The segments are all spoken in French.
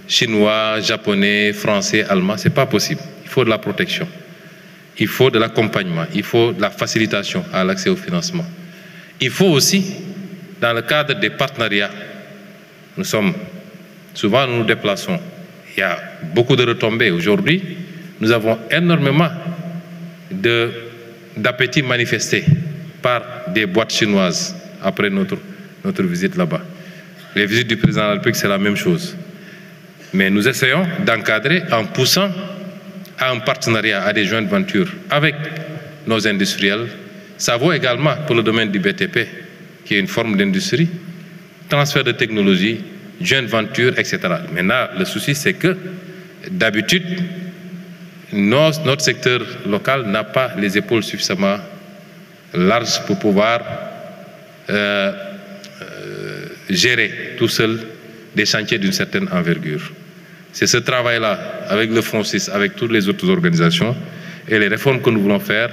chinois, japonais, français, allemand. Ce n'est pas possible. Il faut de la protection. Il faut de l'accompagnement. Il faut de la facilitation à l'accès au financement. Il faut aussi, dans le cadre des partenariats, souvent nous nous déplaçons. Il y a beaucoup de retombées. Aujourd'hui, nous avons énormément d'appétit manifesté par des boîtes chinoises après notre visite là-bas. Les visites du président de la République, c'est la même chose. Mais nous essayons d'encadrer en poussant à un partenariat, à des jointes ventures avec nos industriels. Ça vaut également pour le domaine du BTP, qui est une forme d'industrie, transfert de technologie, joint venture, etc. Maintenant, le souci, c'est que d'habitude, notre secteur local n'a pas les épaules suffisamment larges pour pouvoir gérer tout seul des chantiers d'une certaine envergure. C'est ce travail-là, avec le FONSIS, avec toutes les autres organisations, et les réformes que nous voulons faire,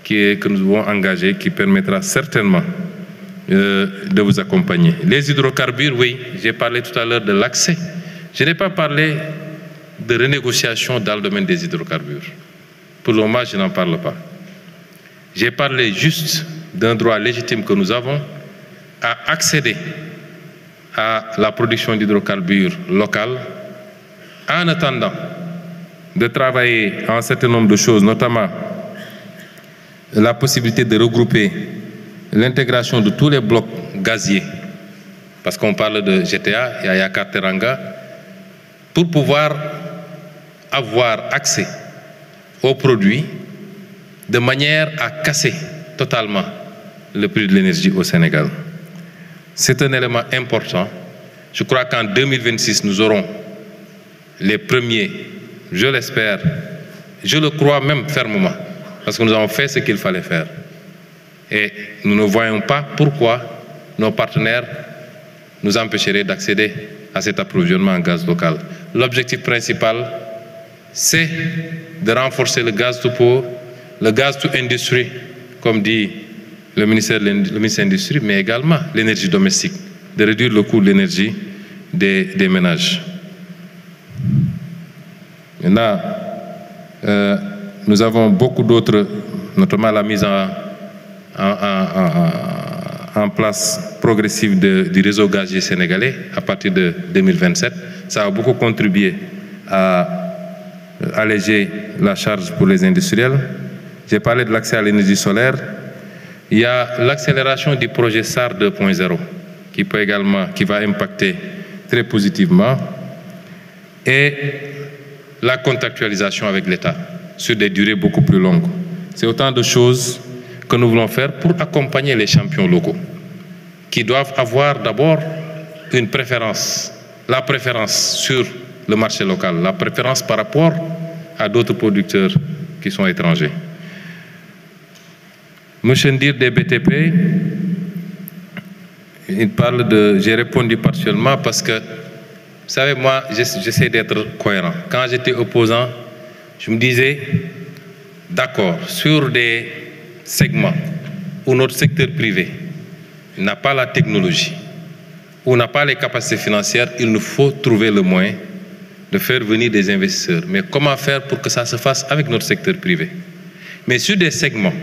que nous voulons engager, qui permettra certainement de vous accompagner. Les hydrocarbures, oui, j'ai parlé tout à l'heure de l'accès. Je n'ai pas parlé de renégociation dans le domaine des hydrocarbures. Pour le moment, je n'en parle pas. J'ai parlé juste d'un droit légitime que nous avons à accéder à la production d'hydrocarbures locales en attendant de travailler à un certain nombre de choses, notamment la possibilité de regrouper l'intégration de tous les blocs gaziers, parce qu'on parle de GTA, Yaya Teranga, pour pouvoir avoir accès aux produits de manière à casser totalement le prix de l'énergie au Sénégal. C'est un élément important. Je crois qu'en 2026, nous aurons les premiers, je l'espère, je le crois même fermement, parce que nous avons fait ce qu'il fallait faire. Et nous ne voyons pas pourquoi nos partenaires nous empêcheraient d'accéder à cet approvisionnement en gaz local. L'objectif principal, c'est de renforcer le gaz to power, le gaz to industry, comme dit le ministère de l'Industrie, mais également l'énergie domestique, de réduire le coût de l'énergie des ménages. Maintenant, nous avons beaucoup d'autres, notamment la mise en place progressive du réseau gazier sénégalais à partir de 2027. Ça a beaucoup contribué à alléger la charge pour les industriels. J'ai parlé de l'accès à l'énergie solaire. Il y a l'accélération du projet SAR 2.0 qui va impacter très positivement, et la contractualisation avec l'État sur des durées beaucoup plus longues. C'est autant de choses que nous voulons faire pour accompagner les champions locaux, qui doivent avoir d'abord une préférence, la préférence sur le marché local, la préférence par rapport à d'autres producteurs qui sont étrangers. Monsieur Ndir des BTP, il parle de... J'ai répondu partiellement parce que, vous savez, moi, j'essaie d'être cohérent. Quand j'étais opposant, je me disais, d'accord, sur des segments où notre secteur privé n'a pas la technologie, où n'a pas les capacités financières, il nous faut trouver le moyen de faire venir des investisseurs. Mais comment faire pour que ça se fasse avec notre secteur privé? Mais sur des segments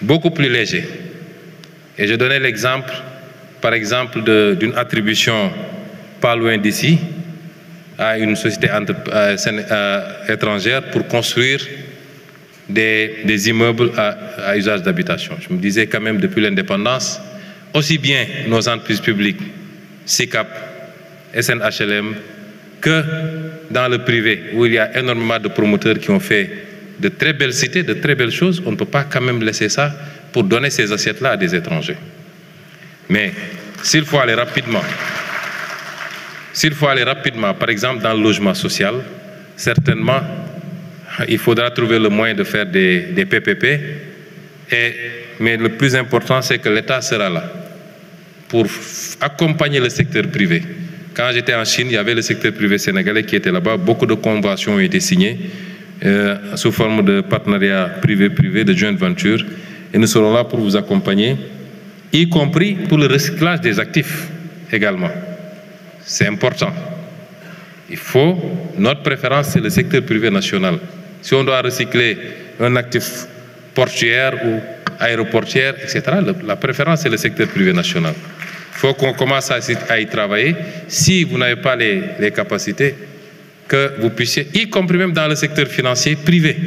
beaucoup plus légers, et je donnais l'exemple, par exemple, d'une attribution pas loin d'ici à une société étrangère pour construire des immeubles à usage d'habitation. Je me disais quand même, depuis l'indépendance, aussi bien nos entreprises publiques, SICAP, SNHLM, que dans le privé, où il y a énormément de promoteurs qui ont fait de très belles cités, de très belles choses, on ne peut pas quand même laisser ça pour donner ces assiettes-là à des étrangers. Mais s'il faut aller rapidement, par exemple dans le logement social, certainement, il faudra trouver le moyen de faire des PPP. Mais le plus important, c'est que l'État sera là pour accompagner le secteur privé. Quand j'étais en Chine, il y avait le secteur privé sénégalais qui était là-bas. Beaucoup de conventions ont été signées sous forme de partenariat privé-privé, de joint venture. Et nous serons là pour vous accompagner, y compris pour le recyclage des actifs également. C'est important. Notre préférence, c'est le secteur privé national. Si on doit recycler un actif portuaire ou aéroportuaire, etc., la préférence, c'est le secteur privé national. Il faut qu'on commence à y travailler. Si vous n'avez pas les capacités, que vous puissiez, y compris même dans le secteur financier privé,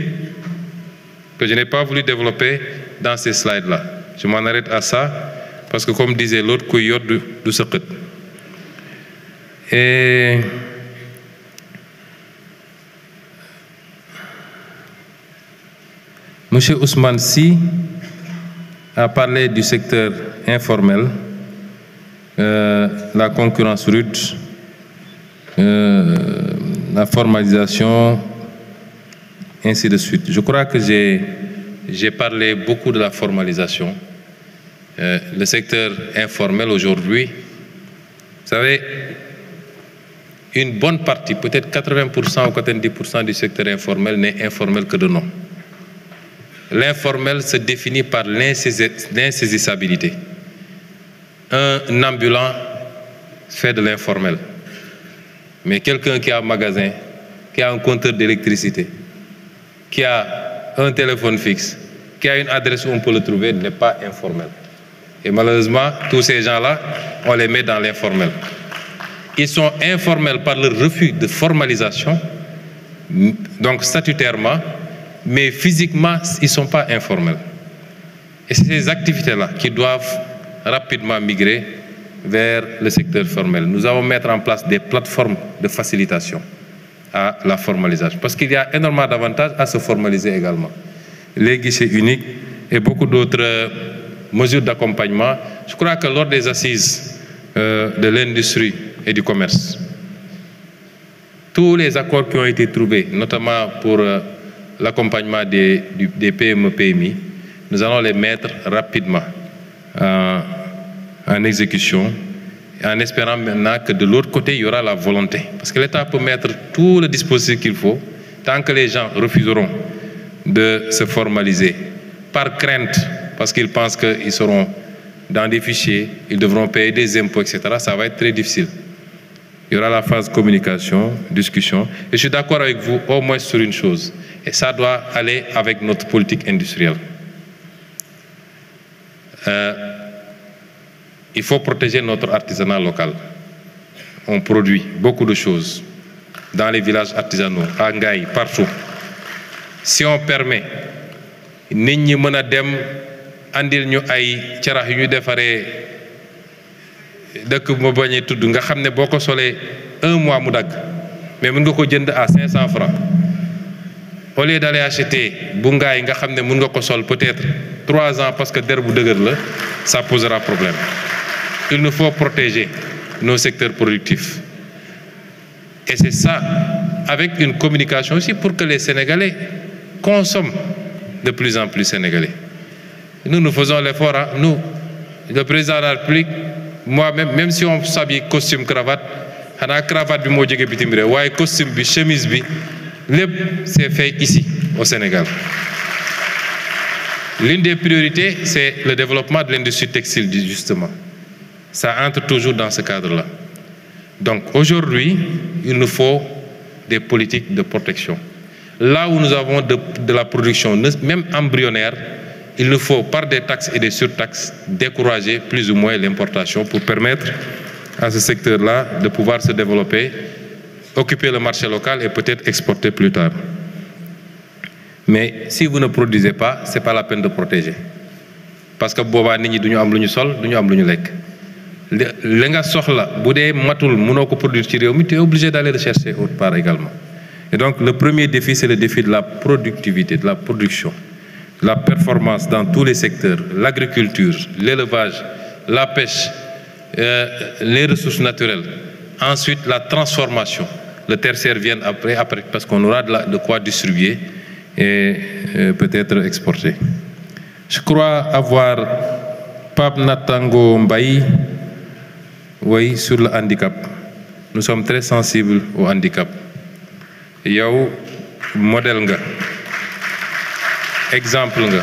que je n'ai pas voulu développer dans ces slides-là. Je m'en arrête à ça, parce que comme disait l'autre, du secret. Et M. Ousmane Sy a parlé du secteur informel, la concurrence rude, la formalisation, ainsi de suite. Je crois que j'ai parlé beaucoup de la formalisation. Le secteur informel aujourd'hui, vous savez, une bonne partie, peut-être 80% ou 90% du secteur informel n'est informel que de nom. L'informel se définit par l'insaisissabilité. Un ambulant fait de l'informel. Mais quelqu'un qui a un magasin, qui a un compteur d'électricité, qui a un téléphone fixe, qui a une adresse où on peut le trouver, n'est pas informel. Et malheureusement, tous ces gens-là, on les met dans l'informel. Ils sont informels par le refus de formalisation, donc statutairement, mais physiquement, ils ne sont pas informels. Et c'est ces activités-là qui doivent rapidement migrer vers le secteur formel. Nous allons mettre en place des plateformes de facilitation à la formalisation, parce qu'il y a énormément d'avantages à se formaliser également. Les guichets uniques et beaucoup d'autres mesures d'accompagnement. Je crois que lors des assises de l'industrie et du commerce, tous les accords qui ont été trouvés, notamment pour l'accompagnement des PME-PMI, nous allons les mettre rapidement en exécution, en espérant maintenant que de l'autre côté, il y aura la volonté. Parce que l'État peut mettre tout le dispositif qu'il faut, tant que les gens refuseront de se formaliser, par crainte, parce qu'ils pensent qu'ils seront dans des fichiers, ils devront payer des impôts, etc., ça va être très difficile. Il y aura la phase communication, discussion. Et je suis d'accord avec vous au moins sur une chose, et ça doit aller avec notre politique industrielle. Il faut protéger notre artisanat local. On produit beaucoup de choses dans les villages artisanaux, à Ngaï, partout. Si on permet, nit ñi mën a dem andil ñu ay carax yu ñu defaree dëkk bu ma bañee tudd nga xam ne boo ko solee 1 mois mu dagg, mais mën nga ko jënd à 500 francs. Au lieu d'aller acheter bu Ngaï nga xam ne mën nga ko sol peut-être 3 ans parce que der bu dëgër la, ça posera problème. Il nous faut protéger nos secteurs productifs. Et c'est ça, avec une communication aussi pour que les Sénégalais consomment de plus en plus sénégalais. Nous faisons l'effort, hein? Nous, le président de la République, moi-même, même si on s'habille costume, cravate, on a cravate, costume, chemise, c'est fait ici, au Sénégal. L'une des priorités, c'est le développement de l'industrie textile, justement. Ça entre toujours dans ce cadre-là. Donc aujourd'hui, il nous faut des politiques de protection. Là où nous avons de la production, même embryonnaire, il nous faut, par des taxes et des surtaxes, décourager plus ou moins l'importation pour permettre à ce secteur-là de pouvoir se développer, occuper le marché local et peut-être exporter plus tard. Mais si vous ne produisez pas, ce n'est pas la peine de protéger. Parce que boba nit ñi duñu am luñu sol, duñu am luñu lekk. Li nga soxla bu dee matul mënoo ko produire ci réew mi, tu es obligé d'aller le chercher autre part également. Et donc le premier défi, c'est le défi de la productivité, de la production, la performance dans tous les secteurs, l'agriculture, l'élevage, la pêche, les ressources naturelles. Ensuite, la transformation. Le tertiaire vient après parce qu'on aura de quoi distribuer et peut-être exporter. Je crois avoir Pape Natango Mbaye, oui, sur le handicap. Nous sommes très sensibles au handicap. Yow modèle nga, exemple nga.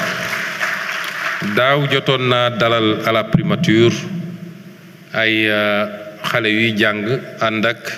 Daaw jotoon naa dalal à la primature ay xale yuy jàng ànd ak